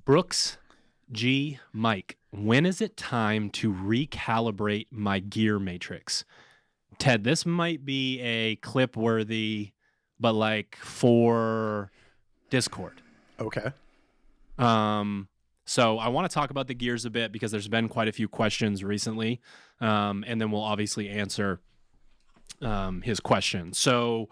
Brooks G. Mike, when is it time to recalibrate my gear matrix? Ted, this might be a clip worthy, but like for Discord. Okay. So I want to talk about the gears a bit because there's been quite a few questions recently, and then we'll obviously answer his question. So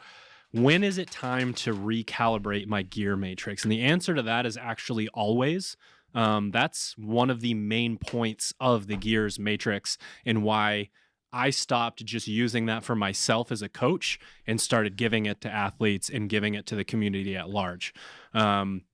when is it time to recalibrate my gear matrix? And the answer to that is actually always. That's one of the main points of the gears matrix and why I stopped just using that for myself as a coach and started giving it to athletes and giving it to the community at large.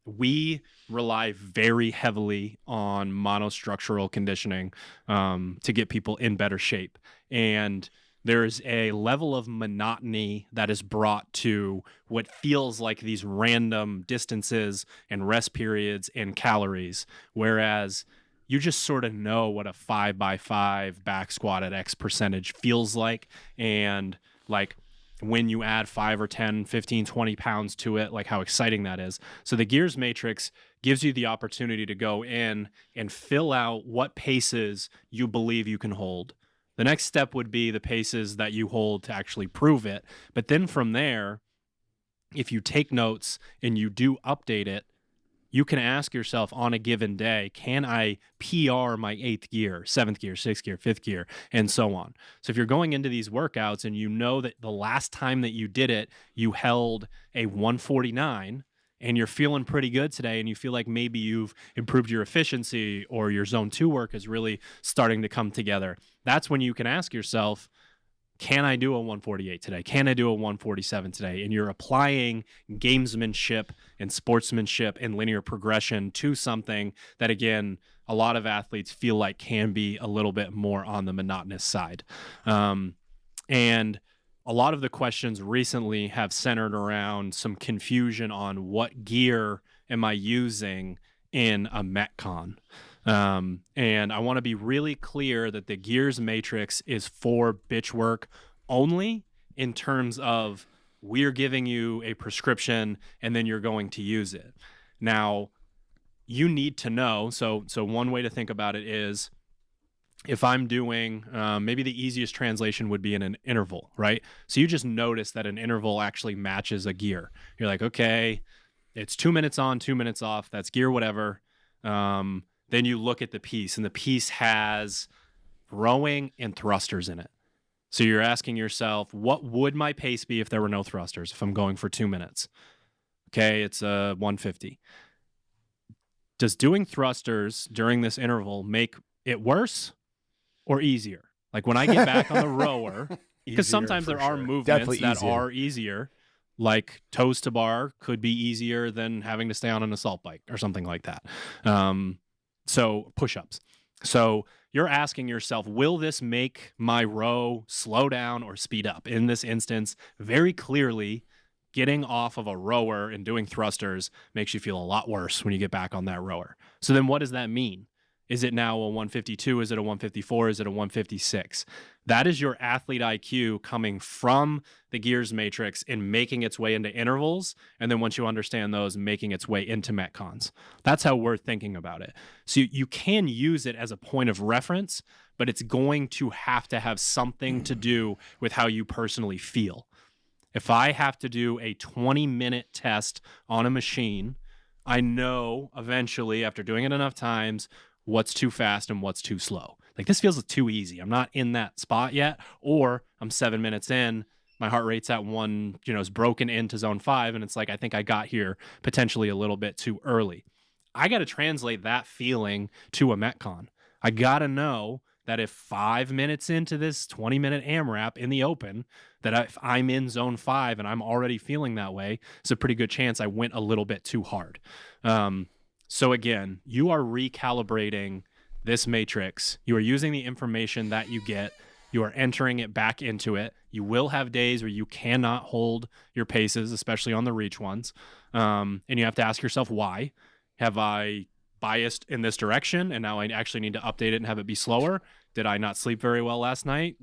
We rely very heavily on monostructural conditioning to get people in better shape. And there's a level of monotony that is brought to what feels like these random distances and rest periods and calories, whereas you just sort of know what a 5x5 back squat at X percentage feels like. And like when you add 5 or 10, 15, 20 pounds to it, like how exciting that is. So the gears matrix gives you the opportunity to go in and fill out what paces you believe you can hold. The next step would be the paces that you hold to actually prove it. But then from there, if you take notes and you do update it, you can ask yourself on a given day, can I PR my 8th gear, 7th gear, 6th gear, 5th gear, and so on. So if you're going into these workouts and you know that the last time that you did it, you held a 149 and you're feeling pretty good today and you feel like maybe you've improved your efficiency or your zone 2 work is really starting to come together, that's when you can ask yourself, can I do a 148 today? Can I do a 147 today? And you're applying gamesmanship and sportsmanship and linear progression to something that, again, a lot of athletes feel like can be a little bit more on the monotonous side. And a lot of the questions recently have centered around some confusion on what gear am I using in a Metcon. And I want to be really clear that the gears matrix is for bitch work only in terms of we're giving you a prescription and then you're going to use it. Now, you need to know. So one way to think about it is if I'm doing, maybe the easiest translation would be in an interval, right? So you just notice that an interval actually matches a gear. You're like, okay, it's 2 minutes on, 2 minutes off. That's gear, whatever. Then you look at the piece, and the piece has rowing and thrusters in it. So you're asking yourself, what would my pace be if there were no thrusters, if I'm going for 2 minutes? Okay, it's a 150. Does doing thrusters during this interval make it worse or easier? Like when I get back on the rower, because sometimes there are movements that are easier, like toes to bar could be easier than having to stay on an assault bike or something like that. So push-ups. So you're asking yourself, will this make my row slow down or speed up? In this instance, very clearly, getting off of a rower and doing thrusters makes you feel a lot worse when you get back on that rower. So then what does that mean? Is it now a 152? Is it a 154? Is it a 156? That is your athlete IQ coming from the gears matrix and making its way into intervals. And then once you understand those, making its way into Metcons. That's how we're thinking about it. So you can use it as a point of reference, but it's going to have something to do with how you personally feel. If I have to do a 20-minute test on a machine, I know eventually after doing it enough times, what's too fast and what's too slow. Like this feels too easy. I'm not in that spot yet, or I'm 7 minutes in, my heart rate's at 1, is broken into zone 5. And it's like, I think I got here potentially a little bit too early. I got to translate that feeling to a Metcon. I got to know that if 5 minutes into this 20-minute AMRAP in the open, that if I'm in zone 5 and I'm already feeling that way, it's a pretty good chance I went a little bit too hard. So again, you are recalibrating this matrix. You are using the information that you get. You are entering it back into it. You will have days where you cannot hold your paces, especially on the reach ones. And you have to ask yourself, why? Have I biased in this direction and now I actually need to update it and have it be slower? Did I not sleep very well last night?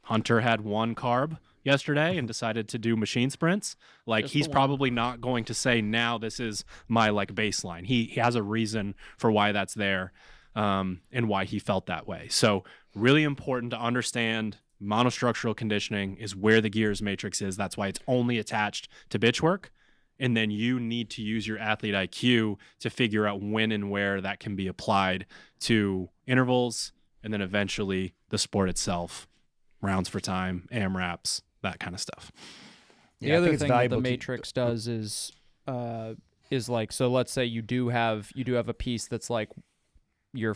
Hunter had 1 carb, yesterday and decided to do machine sprints, like Just he's the one. probably not going to say now this is my like baseline. He has a reason for why that's there, and why he felt that way. So really important to understand monostructural conditioning is where the gears matrix is. That's why it's only attached to bitch work. And then you need to use your athlete IQ to figure out when and where that can be applied to intervals, and then eventually the sport itself, rounds for time, AMRAPs, that kind of stuff. The other thing that the matrix does is like, so let's say you do have a piece that's like your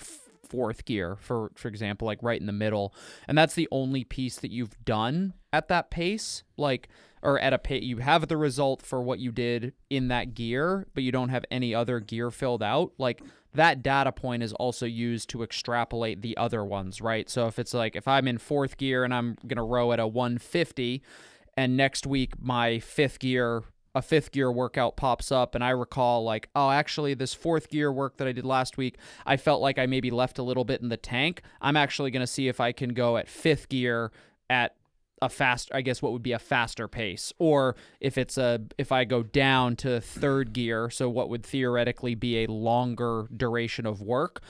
fourth gear, for example, like right in the middle, and that's the only piece that you've done at that pace, like, or at a pace, you have the result for what you did in that gear, but you don't have any other gear filled out. Like, that data point is also used to extrapolate the other ones, right? So if it's like, if I'm in fourth gear and I'm going to row at a 150, and next week a fifth gear workout pops up, and I recall like, oh, actually this fourth gear work that I did last week, I felt like I maybe left a little bit in the tank. I'm actually going to see if I can go at fifth gear at what would be a faster pace, or if I go down to third gear, so what would theoretically be a longer duration of work,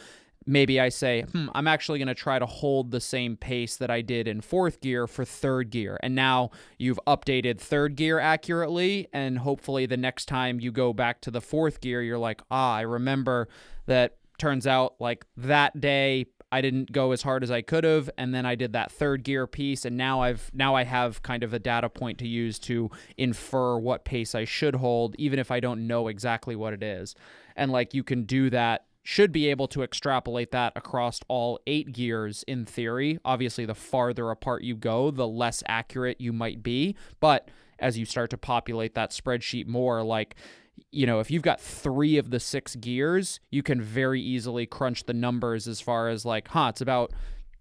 maybe I say, I'm actually going to try to hold the same pace that I did in fourth gear for third gear. And now you've updated third gear accurately, and hopefully the next time you go back to the fourth gear, you're like, I remember that. Turns out like that day I didn't go as hard as I could have, and then I did that third gear piece, and now I have kind of a data point to use to infer what pace I should hold, even if I don't know exactly what it is. And like, you can do that, should be able to extrapolate that across all 8 gears in theory. Obviously, the farther apart you go, the less accurate you might be, but as you start to populate that spreadsheet more, like, you know, if you've got 3 of the 6 gears, you can very easily crunch the numbers as far as like, it's about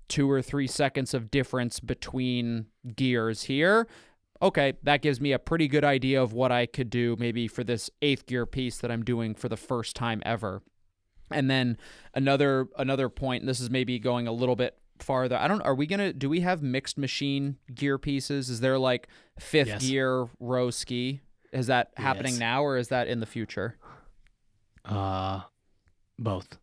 2 or 3 seconds of difference between gears here. Okay, that gives me a pretty good idea of what I could do maybe for this 8th gear piece that I'm doing for the first time ever. And then another point, and this is maybe going a little bit farther. Do we have mixed machine gear pieces? Is there like 5th gear row ski? Is that happening now, or is that in the future? Both.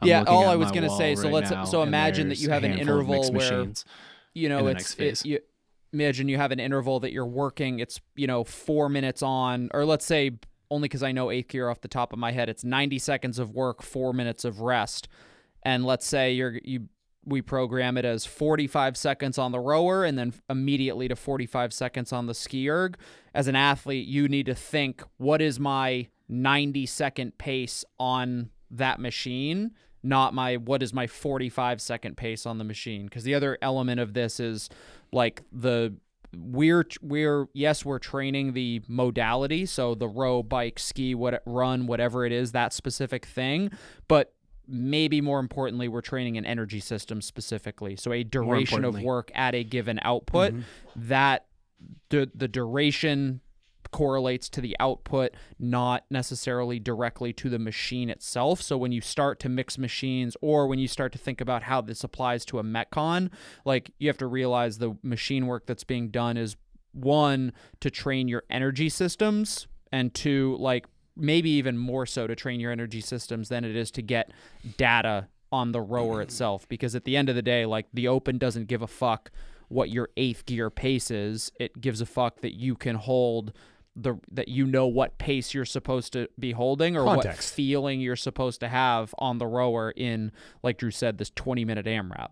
Yeah, all I was going to say, so imagine that you have an interval where, you know, imagine you have an interval that you're working, it's, 4 minutes on, or let's say, only because I know 8th gear off the top of my head, it's 90 seconds of work, 4 minutes of rest. And let's say we program it as 45 seconds on the rower and then immediately to 45 seconds on the ski erg. As an athlete, you need to think, what is my 90-second pace on that machine, not what is my 45-second pace on the machine? Because the other element of this is like we're training the modality, so the row, bike, ski, run, whatever it is, that specific thing, but maybe more importantly, we're training an energy system specifically. So a duration of work at a given output, that the duration correlates to the output, not necessarily directly to the machine itself. So when you start to mix machines, or when you start to think about how this applies to a Metcon, like, you have to realize the machine work that's being done is, 1, to train your energy systems, and 2, like, maybe even more so to train your energy systems than it is to get data on the rower itself. Because at the end of the day, like, the Open doesn't give a fuck what your 8th gear pace is. It gives a fuck that you can hold that you know what pace you're supposed to be holding, or Context. what feeling you're supposed to have on the rower in, like Drew said, this 20-minute AMRAP.